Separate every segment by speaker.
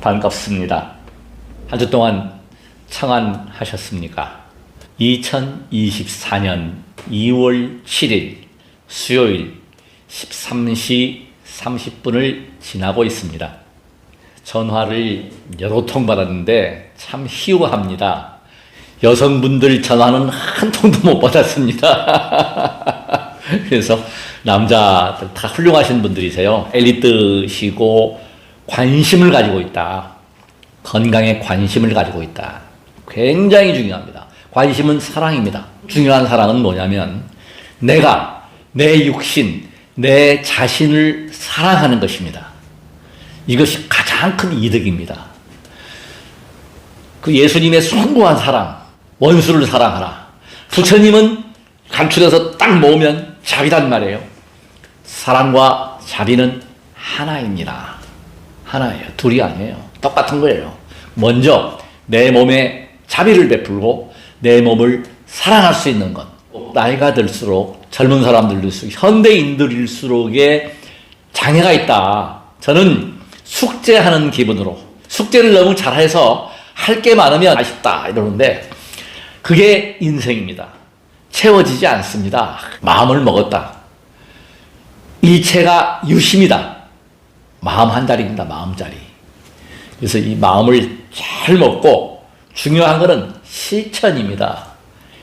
Speaker 1: 반갑습니다. 한 주 동안 청안하셨습니까? 2024년 2월 7일 수요일 13시 30분을 지나고 있습니다. 전화를 여러 통 받았는데 참 희우합니다. 여성분들 전화는 한 통도 못 받았습니다. 그래서 남자들 다 훌륭하신 분들이세요. 엘리트시고 관심을 가지고 있다. 건강에 관심을 가지고 있다. 굉장히 중요합니다. 관심은 사랑입니다. 중요한 사랑은 뭐냐면 내가 내 육신, 내 자신을 사랑하는 것입니다. 이것이 가장 큰 이득입니다. 그 예수님의 숭고한 사랑, 원수를 사랑하라. 부처님은 간추려서 딱 모으면 자비란 말이에요. 사랑과 자비는 하나입니다. 하나예요. 둘이 아니에요. 똑같은 거예요. 먼저 내 몸에 자비를 베풀고 내 몸을 사랑할 수 있는 것. 나이가 들수록 젊은 사람들일수록 현대인들일수록에 장애가 있다. 저는 숙제하는 기분으로 숙제를 너무 잘해서 할 게 많으면 아쉽다 이러는데 그게 인생입니다. 채워지지 않습니다. 마음을 먹었다. 일체가 유심이다. 마음 한 자리입니다. 마음자리. 그래서 이 마음을 잘 먹고 중요한 것은 실천입니다.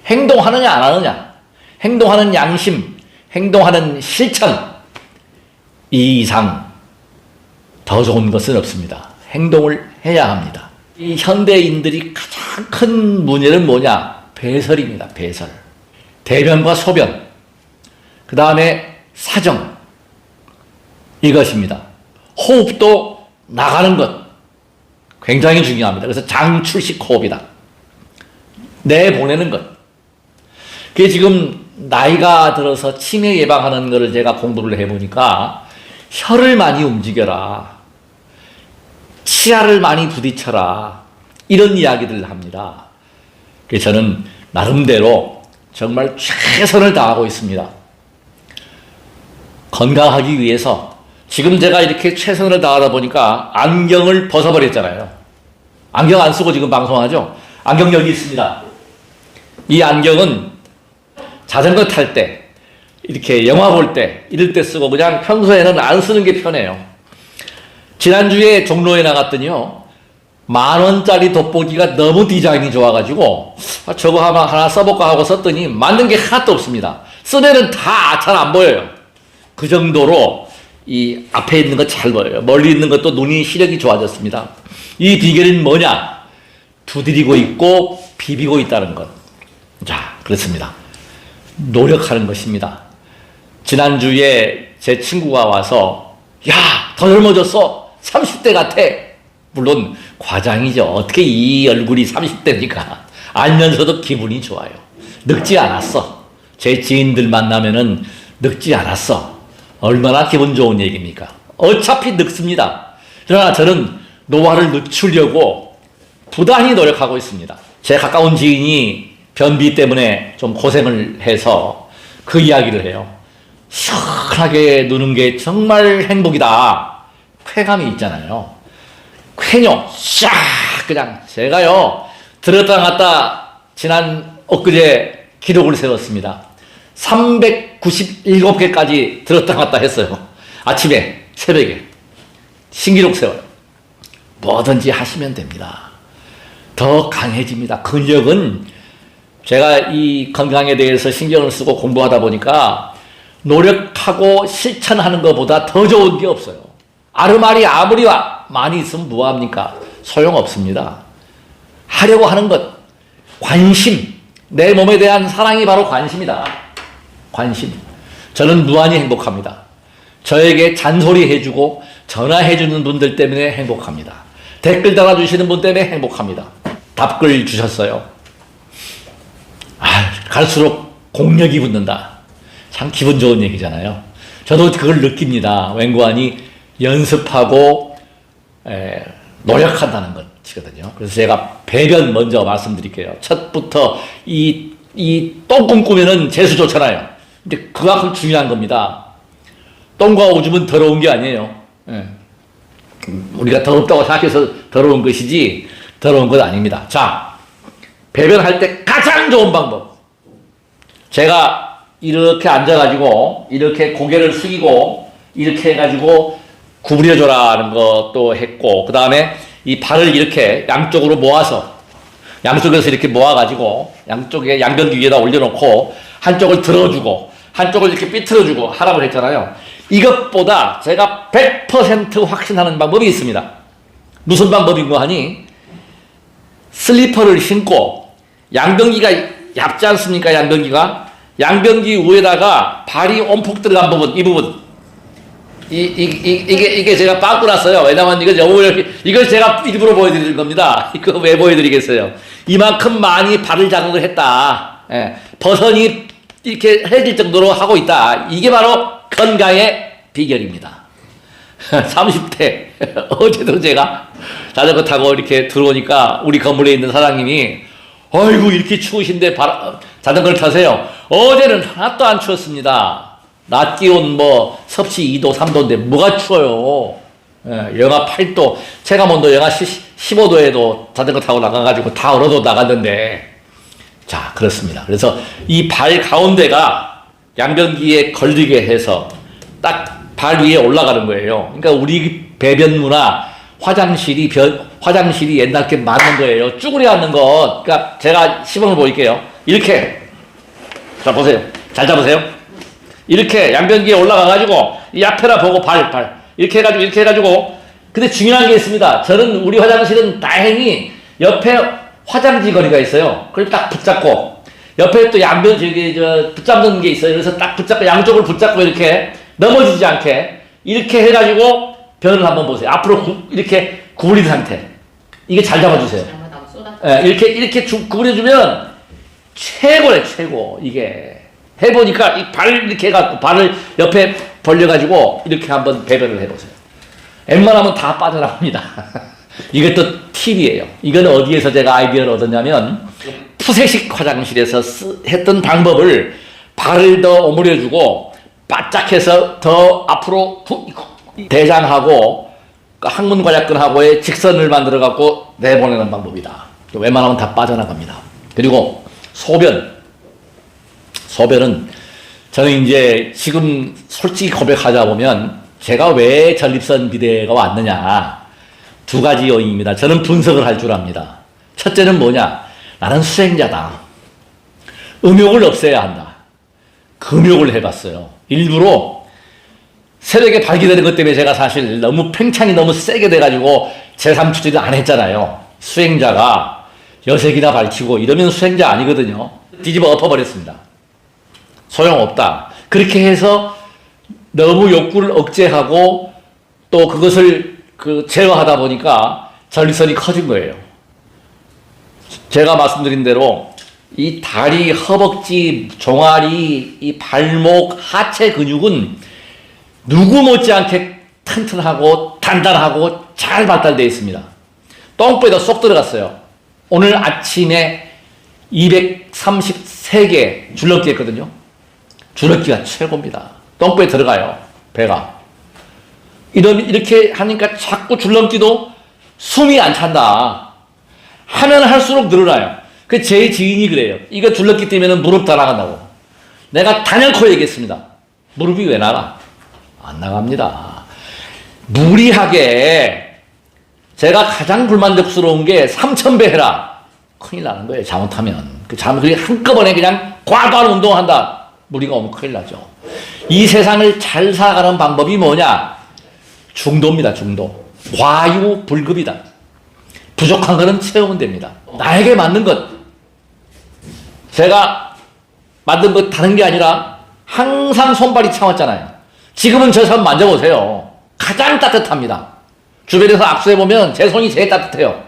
Speaker 1: 행동하느냐 안 하느냐, 행동하는 양심, 행동하는 실천, 이 이상 더 좋은 것은 없습니다. 행동을 해야 합니다. 이 현대인들이 가장 큰 문제는 뭐냐? 배설입니다. 배설. 대변과 소변, 그 다음에 사정, 이것입니다. 호흡도 나가는 것 굉장히 중요합니다. 그래서 장출식 호흡이다. 내보내는 것. 그게 지금 나이가 들어서 치매 예방하는 것을 제가 공부를 해보니까 혀를 많이 움직여라. 치아를 많이 부딪혀라. 이런 이야기들을 합니다. 그래서 저는 나름대로 정말 최선을 다하고 있습니다. 건강하기 위해서 지금 제가 이렇게 최선을 다하다 보니까 안경을 벗어버렸잖아요. 안경 안 쓰고 지금 방송하죠? 안경 여기 있습니다. 이 안경은 자전거 탈 때, 이렇게 영화 볼 때, 이럴 때 쓰고 그냥 평소에는 안 쓰는 게 편해요. 지난주에 종로에 나갔더니요. 10,000원짜리 돋보기가 너무 디자인이 좋아가지고 저거 하나 써볼까 하고 썼더니 맞는 게 하나도 없습니다. 쓰면은 다 잘 안 보여요. 그 정도로 이 앞에 있는 거 잘 보여요. 멀리 있는 것도 눈이 시력이 좋아졌습니다. 이 비결은 뭐냐? 두드리고 있고 비비고 있다는 것. 자, 그렇습니다. 노력하는 것입니다. 지난주에 제 친구가 와서 야, 더 젊어졌어. 30대 같아. 물론 과장이죠. 어떻게 이 얼굴이 30대니까. 알면서도 기분이 좋아요. 늙지 않았어. 제 지인들 만나면은 늙지 않았어. 얼마나 기분 좋은 얘기입니까? 어차피 늙습니다. 그러나 저는 노화를 늦추려고 부단히 노력하고 있습니다. 제 가까운 지인이 변비 때문에 좀 고생을 해서 그 이야기를 해요. 시원하게 누는 게 정말 행복이다. 쾌감이 있잖아요. 쾌뇨 샥 그냥 제가요 들었다 놨다 지난 엊그제 기록을 세웠습니다. 397개까지 들었다 놨다 했어요. 아침에 새벽에 신기록 세워요. 뭐든지 하시면 됩니다. 더 강해집니다. 근력은 제가 이 건강에 대해서 신경을 쓰고 공부하다 보니까 노력하고 실천하는 것보다 더 좋은 게 없어요. 아르말이 아무리 많이 있으면 뭐합니까? 소용없습니다. 하려고 하는 것, 관심, 내 몸에 대한 사랑이 바로 관심이다. 관심. 저는 무한히 행복합니다. 저에게 잔소리 해주고 전화해주는 분들 때문에 행복합니다. 댓글 달아주시는 분 때문에 행복합니다. 답글 주셨어요. 갈수록 공력이 붙는다. 참 기분 좋은 얘기잖아요. 저도 그걸 느낍니다. 웬고하니 연습하고 노력한다는 것이거든요. 그래서 제가 배변 먼저 말씀드릴게요. 첫부터 이 똥 꿈꾸면은 재수 좋잖아요. 근데 그만큼 중요한 겁니다. 똥과 오줌은 더러운 게 아니에요. 우리가 더럽다고 생각해서 더러운 것이지 더러운 것 아닙니다. 자, 배변할 때 가장 좋은 방법. 제가 이렇게 앉아가지고 이렇게 고개를 숙이고 이렇게 해가지고 구부려줘라는 것도 했고, 그 다음에 이 발을 이렇게 양쪽으로 모아서 양쪽에서 이렇게 모아가지고 양쪽에 양변기 위에다 올려놓고 한쪽을 들어주고 한쪽을 이렇게 삐뚤어주고 하라고 했잖아요. 이것보다 제가 100% 확신하는 방법이 있습니다. 무슨 방법인가 하니, 슬리퍼를 신고 양변기가 얇지 않습니까? 양변기 위에다가 발이 온폭 들어간 부분, 이 부분, 이게 제가 빠꾸 났어요. 왜냐면 이걸 제가 일부러 보여드리는 겁니다. 이거 왜 보여드리겠어요? 이만큼 많이 발을 자극을 했다. 예, 버선이 이렇게 해질 정도로 하고 있다. 이게 바로 건강의 비결입니다. 30대 어제도 제가 자전거 타고 이렇게 들어오니까 우리 건물에 있는 사장님이, 어이구 이렇게 추우신데 자전거를 타세요. 어제는 하나도 안 추웠습니다. 낮 기온 섭씨 2도 3도인데 뭐가 추워요. 예, 영하 8도 체감온도 영하 15도에도 자전거 타고 나가가지고 다 얼어도 나갔는데, 자, 그렇습니다. 그래서 이 발 가운데가 양변기에 걸리게 해서 딱 발 위에 올라가는 거예요. 그러니까 우리 배변 문화, 화장실이 옛날 게 맞는 거예요. 쭈그려 앉는 것. 그러니까 제가 시범을 보일게요. 이렇게. 자, 보세요. 잘 잡으세요. 이렇게 양변기에 올라가가지고 이 앞에라 보고 이렇게 해가지고 근데 중요한 게 있습니다. 저는 우리 화장실은 다행히 옆에 화장지 거리가 있어요. 그걸 딱 붙잡고 옆에 또 붙잡는 게 있어요. 그래서 딱 붙잡고 양쪽을 붙잡고 이렇게 넘어지지 않게 이렇게 해가지고 변을 한번 보세요. 앞으로 이렇게 구부린 상태. 이게 잘 잡아주세요. 예, 이렇게 구부려주면 최고래, 최고. 이게 해보니까 이 발 이렇게 해갖고 발을 옆에 벌려가지고 이렇게 한번 배변을 해보세요. 웬만하면 다 빠져나갑니다. 이것도 팁이에요. 이건 어디에서 제가 아이디어를 얻었냐면, 푸세식 화장실에서 했던 방법을 발을 더 오므려주고 바짝 해서 더 앞으로 대장하고 항문관략근하고의 직선을 만들어 갖고 내보내는 방법이다. 웬만하면 다 빠져나갑니다. 그리고 소변은 저는 이제 지금 솔직히 고백하자 보면 제가 왜 전립선 비대가 왔느냐, 두 가지 요인입니다. 저는 분석을 할 줄 압니다. 첫째는 뭐냐, 나는 수행자다. 음욕을 없애야 한다. 금욕을 해봤어요. 일부러 새벽에 발기되는 것 때문에 제가 사실 너무 팽창이 너무 세게 돼가지고 제3추진을 안 했잖아요. 수행자가 여색이나 밝히고 이러면 수행자 아니거든요. 뒤집어 엎어버렸습니다. 소용없다. 그렇게 해서 너무 욕구를 억제하고 또 그것을 제어하다 보니까 전립선이 커진 거예요. 제가 말씀드린 대로 이 다리, 허벅지, 종아리, 이 발목, 하체 근육은 누구 못지않게 튼튼하고 단단하고 잘 발달되어 있습니다. 똥배도 쏙 들어갔어요. 오늘 아침에 233개 줄넘기 했거든요. 줄넘기가 최고입니다. 똥배에 들어가요. 배가. 이렇게 하니까 자꾸 줄넘기도 숨이 안 찬다. 하면 할수록 늘어나요. 제 지인이 그래요. 이거 줄넘기 뛰면 무릎 다 나간다고. 내가 단연코 얘기했습니다. 무릎이 왜 나가? 안 나갑니다. 무리하게 제가 가장 불만족스러운 게 3000배 해라. 큰일 나는 거예요. 잘못하면. 그게 한꺼번에 그냥 과도한 운동한다. 무리가 오면 큰일 나죠. 이 세상을 잘 살아가는 방법이 뭐냐? 중도입니다. 중도. 과유불급이다. 부족한 거는 채우면 됩니다. 나에게 맞는 것. 제가 만든 것 다른 게 아니라 항상 손발이 차왔잖아요. 지금은 저 손 만져보세요. 가장 따뜻합니다. 주변에서 압수해보면 제 손이 제일 따뜻해요.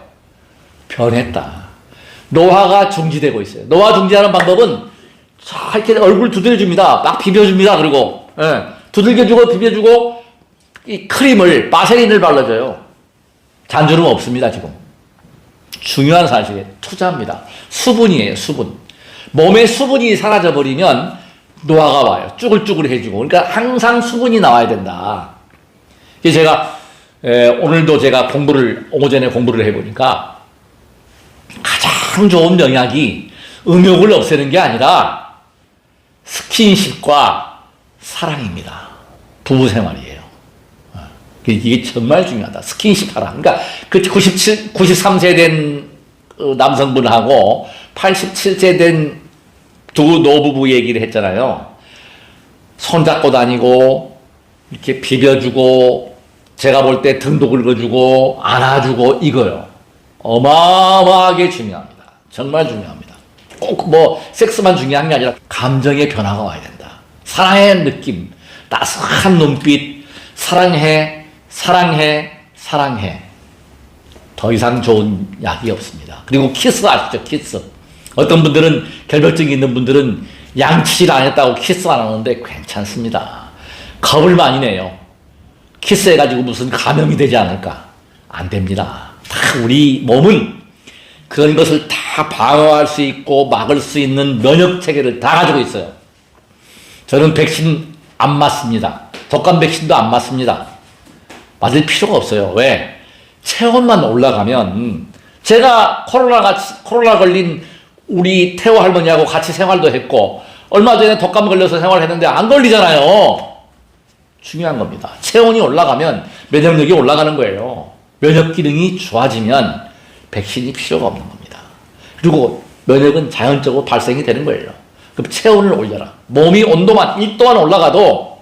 Speaker 1: 변했다. 노화가 중지되고 있어요. 노화 중지하는 방법은 자, 이렇게 얼굴 두드려줍니다. 막 비벼줍니다. 그리고, 두들겨주고 비벼주고, 이 크림을, 바세린을 발라줘요. 잔주름 없습니다, 지금. 중요한 사실이에요. 투자입니다. 수분이에요, 수분. 몸에 수분이 사라져버리면 노화가 와요. 쭈글쭈글해지고. 그러니까 항상 수분이 나와야 된다. 제가 오늘도 제가 오전에 공부를 해보니까 가장 좋은 영약이 음욕을 없애는 게 아니라 스킨십과 사랑입니다. 부부 생활이에요. 이게 정말 중요하다. 스킨십 사랑. 그러니까 그 93세 된 남성분하고 87세 된 두 노부부 얘기를 했잖아요. 손잡고 다니고 이렇게 비벼주고 제가 볼 때 등도 긁어주고 안아주고 이거요. 어마어마하게 중요합니다. 정말 중요합니다. 꼭 뭐 섹스만 중요한 게 아니라 감정의 변화가 와야 된다. 사랑의 느낌, 따스한 눈빛, 사랑해, 사랑해, 사랑해. 더 이상 좋은 약이 없습니다. 그리고 키스 아시죠? 키스. 어떤 분들은 결벽증이 있는 분들은 양치질 안 했다고 키스 안 하는데 괜찮습니다. 겁을 많이 내요. 키스해가지고 무슨 감염이 되지 않을까? 안 됩니다. 다 우리 몸은 그런 것을 다 방어할 수 있고 막을 수 있는 면역 체계를 다 가지고 있어요. 저는 백신 안 맞습니다. 독감 백신도 안 맞습니다. 맞을 필요가 없어요. 왜? 체온만 올라가면 제가 코로나 걸린 우리 태호 할머니하고 같이 생활도 했고 얼마 전에 독감 걸려서 생활했는데 안 걸리잖아요. 중요한 겁니다. 체온이 올라가면 면역력이 올라가는 거예요. 면역 기능이 좋아지면 백신이 필요가 없는 겁니다. 그리고 면역은 자연적으로 발생이 되는 거예요. 그럼 체온을 올려라. 몸이 온도만 1도만 올라가도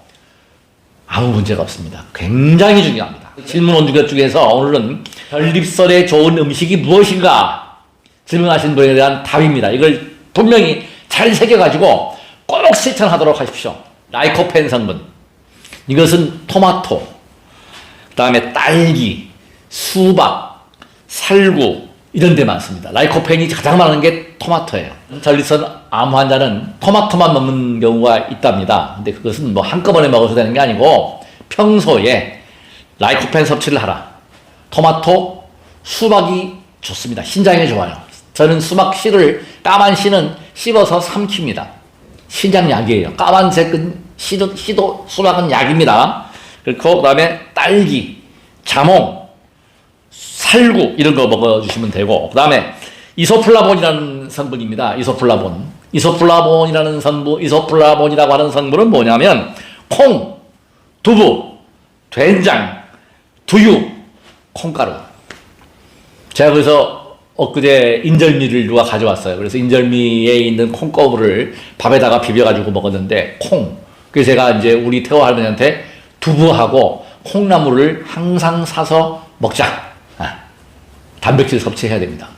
Speaker 1: 아무 문제가 없습니다. 굉장히 중요합니다. 질문 온주교 중에서 오늘은 전립선에 좋은 음식이 무엇인가 질문하신 분에 대한 답입니다. 이걸 분명히 잘 새겨가지고 꼭 실천하도록 하십시오. 라이코펜 성분. 이것은 토마토, 그 다음에 딸기, 수박, 살구 이런 데 많습니다. 라이코펜이 가장 많은 게 토마토예요. 전립선 암 환자는 토마토만 먹는 경우가 있답니다. 근데 그것은 뭐 한꺼번에 먹어서 되는 게 아니고 평소에 라이코펜 섭취를 하라. 토마토, 수박이 좋습니다. 신장에 좋아요. 저는 수박 씨를, 까만 씨는 씹어서 삼킵니다. 신장약이에요. 까만색은 씨도 수박은 약입니다. 그리고 그 다음에 딸기, 자몽, 살구 이런 거 먹어주시면 되고, 그 다음에 이소플라본이라는 성분입니다. 이소플라본이라는 성분, 이소플라본이라고 하는 성분은 뭐냐면 콩, 두부, 된장, 두유, 콩가루. 제가 그래서 엊그제 인절미를 누가 가져왔어요. 그래서 인절미에 있는 콩가루를 밥에다가 비벼가지고 먹었는데 그래서 제가 이제 우리 태호 할머니한테 두부하고 콩나물을 항상 사서 먹자. 단백질 섭취해야 됩니다.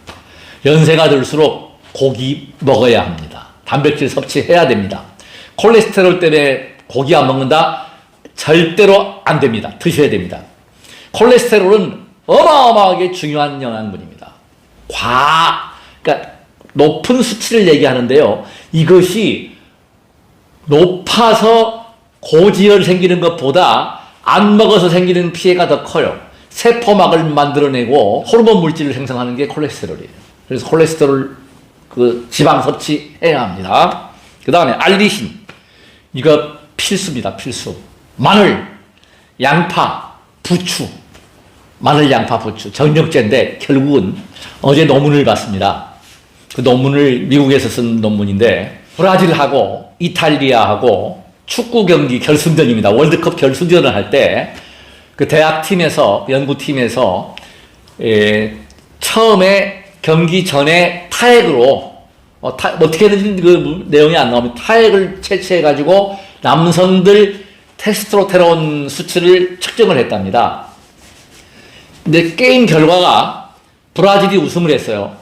Speaker 1: 연세가 들수록 고기 먹어야 합니다. 단백질 섭취해야 됩니다. 콜레스테롤 때문에 고기 안 먹는다? 절대로 안 됩니다. 드셔야 됩니다. 콜레스테롤은 어마어마하게 중요한 영양분입니다. 그러니까 높은 수치를 얘기하는데요. 이것이 높아서 고지혈 생기는 것보다 안 먹어서 생기는 피해가 더 커요. 세포막을 만들어내고 호르몬 물질을 생성하는 게 콜레스테롤이에요. 그래서 콜레스테롤 지방 섭취해야 합니다. 그 다음에 알리신. 이거 필수입니다. 필수. 마늘, 양파, 부추. 마늘, 양파, 부추. 정력제인데 결국은 어제 논문을 봤습니다. 그 논문을 미국에서 쓴 논문인데 브라질하고 이탈리아하고 축구 경기 결승전입니다. 월드컵 결승전을 할 때 그 대학팀에서 연구팀에서 처음에 경기 전에 타액으로 어떻게 되는지 그 내용이 안 나오면 타액을 채취해 가지고 남성들 테스토스테론 수치를 측정을 했답니다. 근데 게임 결과가 브라질이 우승을 했어요.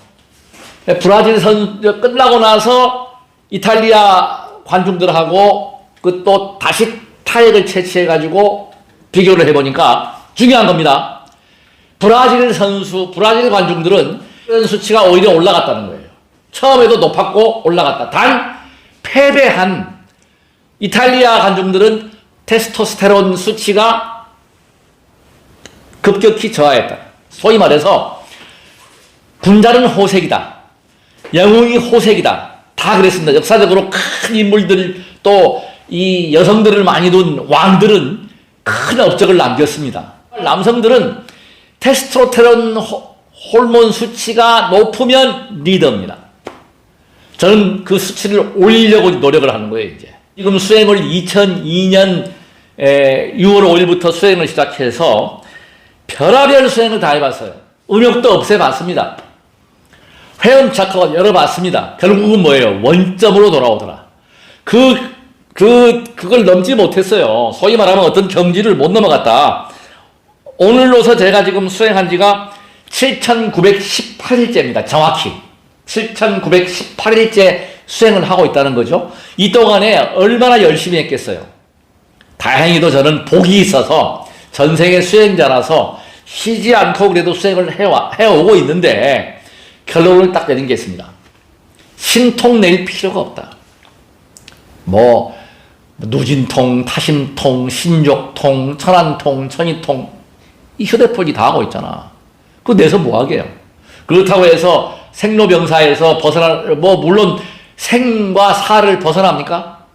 Speaker 1: 브라질 선수 끝나고 나서 이탈리아 관중들하고 또 다시 타액을 채취해 가지고 비교를 해보니까 중요한 겁니다. 브라질 관중들은 이런 수치가 오히려 올라갔다는 거예요. 처음에도 높았고 올라갔다. 단 패배한 이탈리아 관중들은 테스토스테론 수치가 급격히 저하했다. 소위 말해서 군자는 호색이다. 영웅이 호색이다. 다 그랬습니다. 역사적으로 큰 인물들 또 이 여성들을 많이 둔 왕들은 큰 업적을 남겼습니다. 남성들은 테스토스테론 호르몬 수치가 높으면 리더입니다. 저는 그 수치를 올리려고 노력을 하는 거예요, 이제. 지금 수행을 2002년 6월 5일부터 수행을 시작해서 별의별 수행을 다 해봤어요. 음욕도 없애봤습니다. 회원 착각을 열어봤습니다. 결국은 뭐예요? 원점으로 돌아오더라. 그걸 넘지 못했어요. 소위 말하면 어떤 경지를 못 넘어갔다. 오늘로서 제가 지금 수행한 지가 7,918일째입니다. 정확히. 7,918일째 수행을 하고 있다는 거죠. 이 동안에 얼마나 열심히 했겠어요. 다행히도 저는 복이 있어서 전생의 수행자라서 쉬지 않고 그래도 수행을 해오고 있는데 결론을 딱 내린 게 있습니다. 신통 낼 필요가 없다. 누진통, 타심통, 신족통, 천안통, 천이통 이 휴대폰이 다 하고 있잖아. 그거 내서 뭐 하게요? 그렇다고 해서 생로병사에서 물론 생과 사를 벗어납니까?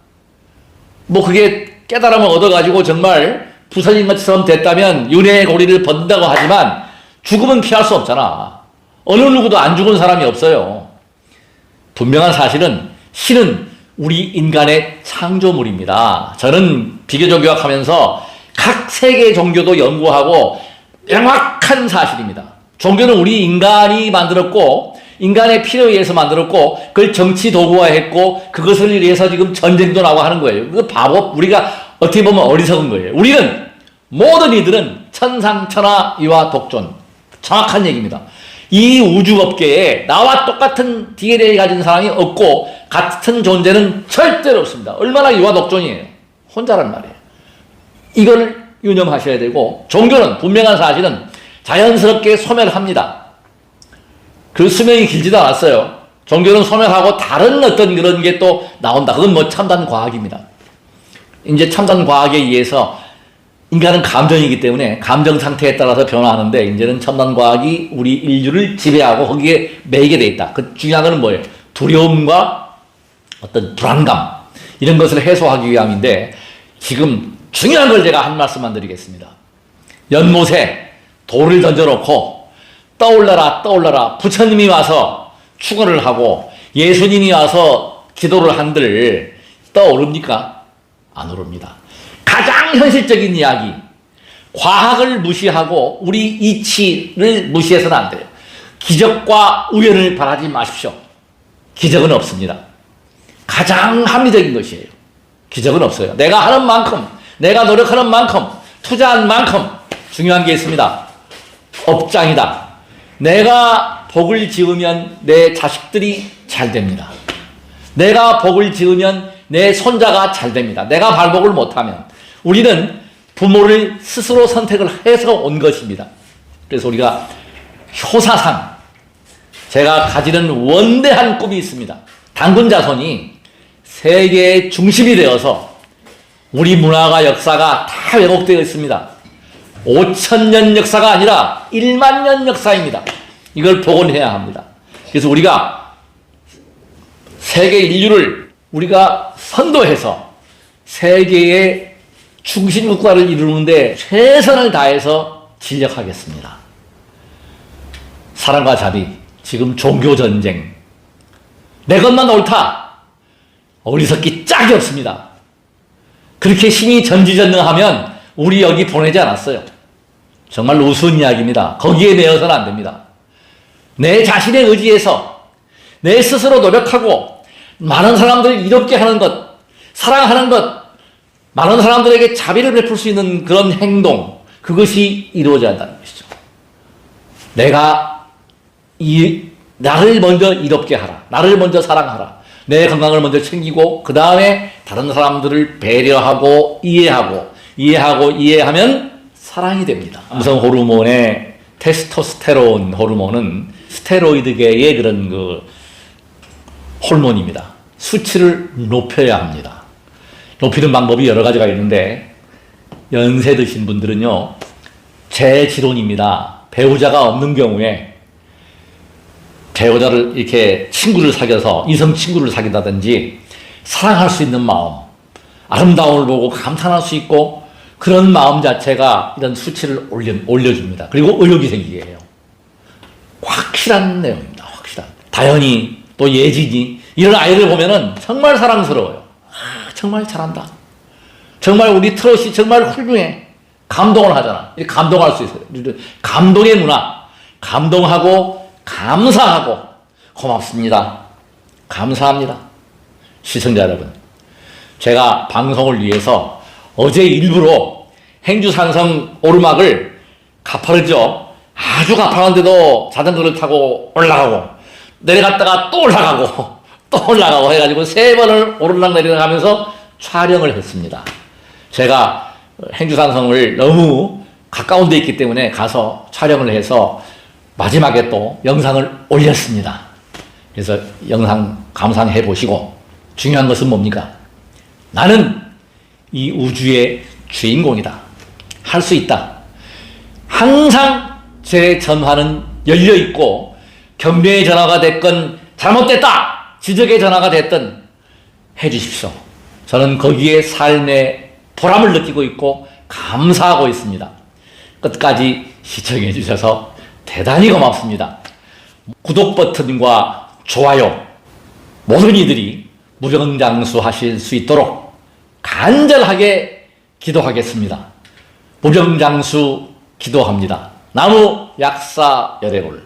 Speaker 1: 그게 깨달음을 얻어가지고 정말 부처님 것처럼 됐다면 윤회의 고리를 번다고 하지만 죽음은 피할 수 없잖아. 어느 누구도 안 죽은 사람이 없어요. 분명한 사실은 신은 우리 인간의 창조물입니다. 저는 비교종교학 하면서 각 세계 종교도 연구하고 명확한 사실입니다. 종교는 우리 인간이 만들었고 인간의 필요에 의해서 만들었고 그걸 정치 도구화했고 그것을 위해서 지금 전쟁도 나고 하는 거예요. 그 바보 우리가 어떻게 보면 어리석은 거예요. 우리는 모든 이들은 천상천하 이와 독존. 정확한 얘기입니다. 이 우주업계에 나와 똑같은 DNA를 가진 사람이 없고 같은 존재는 절대로 없습니다. 얼마나 이와 독존이에요. 혼자란 말이에요. 이걸 유념하셔야 되고 종교는 분명한 사실은 자연스럽게 소멸합니다. 그 수명이 길지도 않았어요. 종교는 소멸하고 다른 어떤 그런 게 또 나온다. 그건 첨단 과학입니다. 이제 첨단 과학에 의해서 인간은 감정이기 때문에 감정 상태에 따라서 변화하는데 이제는 첨단 과학이 우리 인류를 지배하고 거기에 매이게 돼 있다. 그 중요한 건 뭐예요? 두려움과 어떤 불안감 이런 것을 해소하기 위함인데 지금 중요한 걸 제가 한 말씀만 드리겠습니다. 연못에 돌을 던져놓고 떠올라라 떠올라라 부처님이 와서 축원을 하고 예수님이 와서 기도를 한들 떠오릅니까? 안 오릅니다. 가장 현실적인 이야기 과학을 무시하고 우리 이치를 무시해서는 안 돼요. 기적과 우연을 바라지 마십시오. 기적은 없습니다. 가장 합리적인 것이에요. 기적은 없어요. 내가 하는 만큼 내가 노력하는 만큼 투자한 만큼 중요한 게 있습니다. 업장이다. 내가 복을 지으면 내 자식들이 잘 됩니다. 내가 복을 지으면 내 손자가 잘 됩니다. 내가 발복을 못하면 우리는 부모를 스스로 선택을 해서 온 것입니다. 그래서 우리가 효사상 제가 가지는 원대한 꿈이 있습니다. 단군 자손이 세계의 중심이 되어서 우리 문화가 역사가 다 왜곡되어 있습니다. 5,000년 역사가 아니라 1만 년 역사입니다. 이걸 복원해야 합니다. 그래서 우리가 세계 인류를 우리가 선도해서 세계의 중심 국가를 이루는데 최선을 다해서 진력하겠습니다. 사랑과 자비, 지금 종교전쟁, 내 것만 옳다. 어리석기 짝이 없습니다. 그렇게 힘이 전지전능하면 우리 여기 보내지 않았어요. 정말 우스운 이야기입니다. 거기에 매여서는 안 됩니다. 내 자신의 의지에서 내 스스로 노력하고 많은 사람들을 이롭게 하는 것, 사랑하는 것, 많은 사람들에게 자비를 베풀 수 있는 그런 행동, 그것이 이루어져야 한다는 것이죠. 나를 먼저 이롭게 하라. 나를 먼저 사랑하라. 내 건강을 먼저 챙기고 그 다음에 다른 사람들을 배려하고 이해하면 사랑이 됩니다. 남성 호르몬의 테스토스테론 호르몬은 스테로이드계의 그런 호르몬입니다. 수치를 높여야 합니다. 높이는 방법이 여러 가지가 있는데 연세 드신 분들은요, 제 지론입니다. 배우자가 없는 경우에 배우자를 이렇게 친구를 사귀어서 이성 친구를 사귄다든지 사랑할 수 있는 마음, 아름다움을 보고 감탄할 수 있고 그런 마음 자체가 이런 수치를 올려줍니다. 그리고 의욕이 생기게 해요. 확실한 내용입니다. 확실한. 다현이 또 예진이 이런 아이를 보면은 정말 사랑스러워요. 정말 잘한다. 정말 우리 트롯이 정말 훌륭해. 감동을 하잖아. 감동할 수 있어요. 감동의 문화. 감동하고 감사하고 고맙습니다. 감사합니다. 시청자 여러분. 제가 방송을 위해서 어제 일부러 행주산성 오르막을 가파르죠. 아주 가파른데도 자전거를 타고 올라가고 내려갔다가 또 올라가고 또 올라가고 해가지고 3번을 오르락 내리락 하면서 촬영을 했습니다. 제가 행주산성을 너무 가까운 데 있기 때문에 가서 촬영을 해서 마지막에 또 영상을 올렸습니다. 그래서 영상 감상해 보시고 중요한 것은 뭡니까? 나는 이 우주의 주인공이다. 할 수 있다. 항상 제 전화는 열려 있고 경배의 전화가 됐건 잘못됐다 지적의 전화가 됐든 해주십시오. 저는 거기에 삶의 보람을 느끼고 있고 감사하고 있습니다. 끝까지 시청해 주셔서 대단히 고맙습니다. 구독 버튼과 좋아요 모든 이들이 무병장수하실 수 있도록 간절하게 기도하겠습니다. 무병장수 기도합니다. 나무 약사 열애골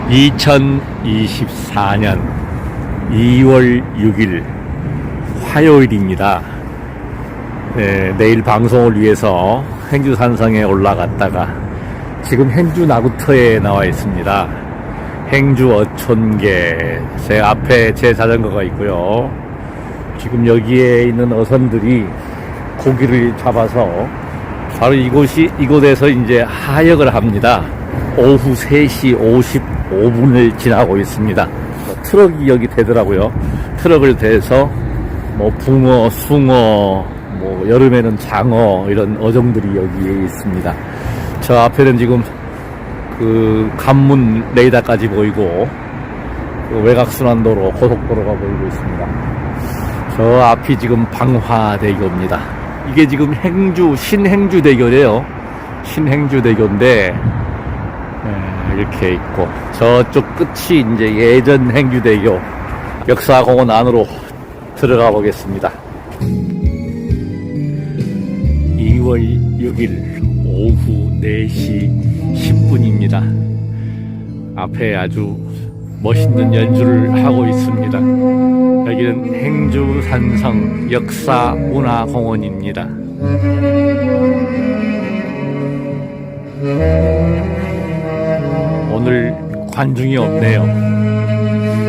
Speaker 2: 2024년 2월 6일 화요일입니다. 내일 방송을 위해서 행주산성에 올라갔다가 지금 행주 나구터에 나와 있습니다. 행주 어촌계 제 앞에 제 자전거가 있고요. 지금 여기에 있는 어선들이 고기를 잡아서 바로 이곳에서 이제 하역을 합니다. 오후 3시 55분을 지나고 있습니다. 트럭이 여기 대더라고요. 트럭을 대서 뭐 붕어, 숭어, 뭐 여름에는 장어 이런 어종들이 여기에 있습니다. 저 앞에는 지금 그 관문 레이더까지 보이고 그 외곽순환도로 고속도로가 보이고 있습니다. 저 앞이 지금 방화대교입니다. 이게 지금 신행주대교래요. 신행주대교인데 이렇게 있고 저쪽 끝이 이제 예전 행주대교 역사공원 안으로 들어가 보겠습니다. 2월 6일 오후 4시 10분입니다. 앞에 아주 멋있는 연주를 하고 있습니다. 여기는 행주산성 역사문화공원입니다. 오늘 관중이 없네요.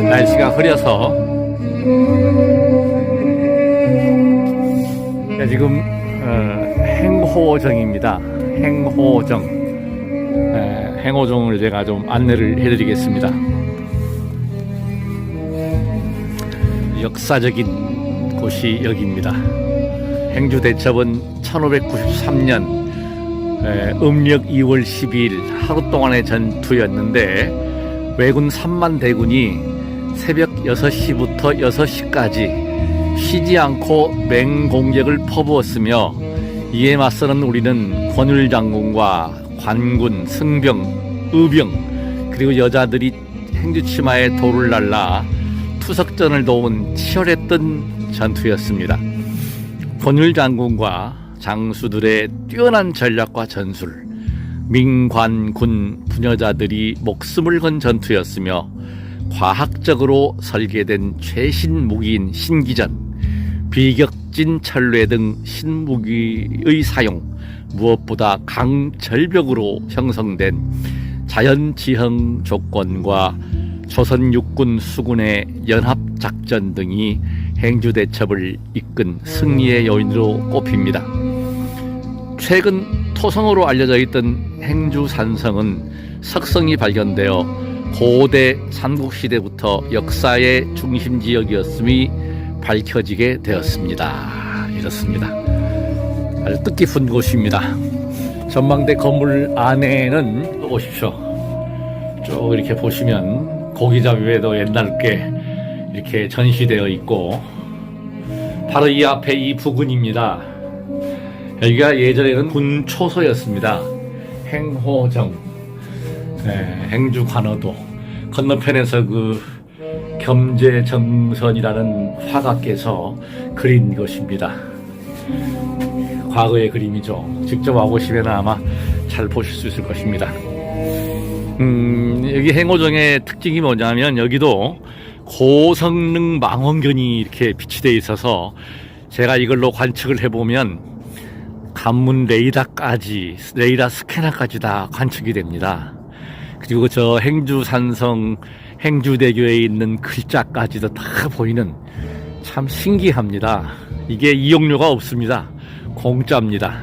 Speaker 2: 날씨가 흐려서 지금 행호정입니다. 행호정. 행호정을 제가 좀 안내를 해드리겠습니다. 역사적인 곳이 여기입니다. 행주대첩은 1593년 음력 2월 12일 하루 동안의 전투였는데 왜군 3만 대군이 새벽 6시부터 6시까지 쉬지 않고 맹공격을 퍼부었으며 이에 맞서는 우리는 권율장군과 관군, 승병, 의병 그리고 여자들이 행주치마에 돌을 날라 투석전을 도운 치열했던 전투였습니다. 권율장군과 장수들의 뛰어난 전략과 전술, 민관군 부녀자들이 목숨을 건 전투였으며 과학적으로 설계된 최신 무기인 신기전, 비격진 철뢰 등 신무기의 사용, 무엇보다 강절벽으로 형성된 자연지형 조건과 조선 육군 수군의 연합작전 등이 행주대첩을 이끈 승리의 요인으로 꼽힙니다. 최근 토성으로 알려져 있던 행주산성은 석성이 발견되어 고대 삼국시대부터 역사의 중심지역이었음이 밝혀지게 되었습니다. 이렇습니다. 아주 뜻깊은 곳입니다. 전망대 건물 안에는 보십시오. 쭉 이렇게 보시면 고기잡이 외에도 옛날 게 이렇게 전시되어 있고 바로 이 앞에 이 부근입니다. 여기가 예전에는 군 초소였습니다. 행호정, 행주 관어도 건너편에서 그 겸재정선이라는 화가께서 그린 것입니다. 과거의 그림이죠. 직접 와보시면 아마 잘 보실 수 있을 것입니다. 여기 행호정의 특징이 뭐냐면 여기도 고성능 망원경이 이렇게 비치되어 있어서 제가 이걸로 관측을 해보면 관문 레이더까지, 레이더 스캐너까지 다 관측이 됩니다. 그리고 저 행주산성, 행주대교에 있는 글자까지도 다 보이는 참 신기합니다. 이게 이용료가 없습니다. 공짜입니다.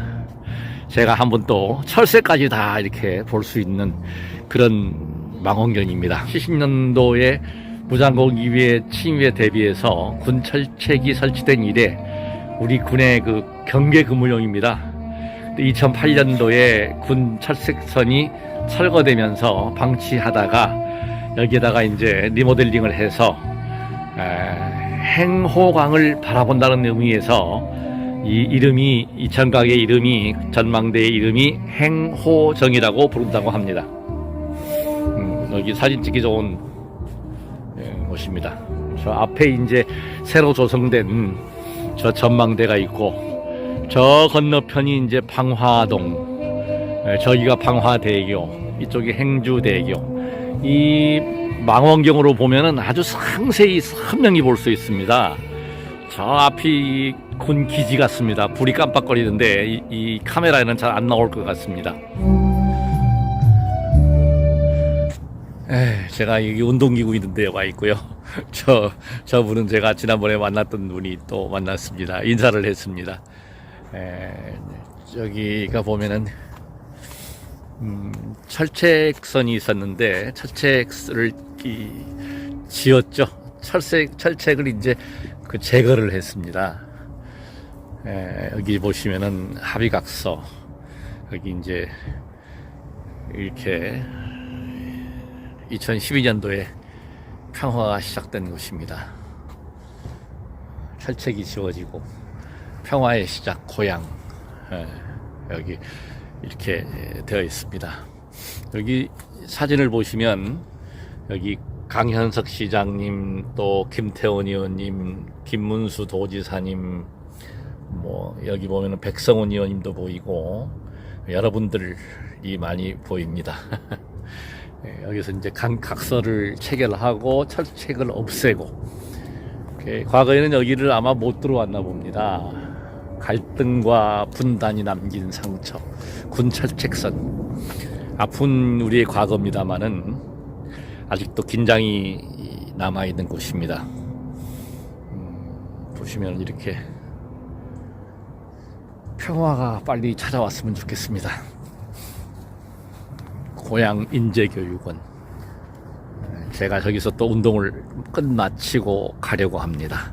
Speaker 2: 제가 한번 또 철새까지 다 이렇게 볼 수 있는 그런 망원경입니다. 70년도에 무장공 이외 침입에 대비해서 군 철책이 설치된 이래 우리 군의 그 경계 근무용입니다. 2008년도에 군 철책선이 철거되면서 방치하다가 여기에다가 이제 리모델링을 해서 행호강을 바라본다는 의미에서 이 이름이, 이 전각의 이름이, 전망대의 이름이 행호정이라고 부른다고 합니다. 여기 사진 찍기 좋은 곳입니다. 저 앞에 이제 새로 조성된 저 전망대가 있고, 저 건너편이 이제 방화동, 저기가 방화대교, 이쪽이 행주대교. 이 망원경으로 보면은 아주 상세히 선명히 볼 수 있습니다. 저 앞이 군 기지 같습니다. 불이 깜빡거리는데 이 카메라에는 잘 안 나올 것 같습니다. 제가 여기 운동기구 있는데 와 있고요. 저분은 제가 지난번에 만났던 분이 또 만났습니다. 인사를 했습니다. 여기가 보면은 철책선이 있었는데 철책을 지었죠. 철책을 이제 그 제거를 했습니다. 여기 보시면은 합의각서, 여기 이제 이렇게 2012년도에 평화가 시작된 곳입니다. 철책이 지워지고 평화의 시작 고향, 여기 이렇게 되어 있습니다. 여기 사진을 보시면 여기 강현석 시장님, 또 김태원 의원님, 김문수 도지사님, 뭐 여기 보면은 백성훈 의원님도 보이고 여러분들이 많이 보입니다. 여기서 이제 각서를 체결하고 철책을 없애고, 과거에는 여기를 아마 못 들어왔나 봅니다. 갈등과 분단이 남긴 상처, 군철책선. 아픈 우리의 과거입니다만은 아직도 긴장이 남아있는 곳입니다. 보시면 이렇게 평화가 빨리 찾아왔으면 좋겠습니다. 고향 인재교육원. 제가 저기서 또 운동을 끝마치고 가려고 합니다.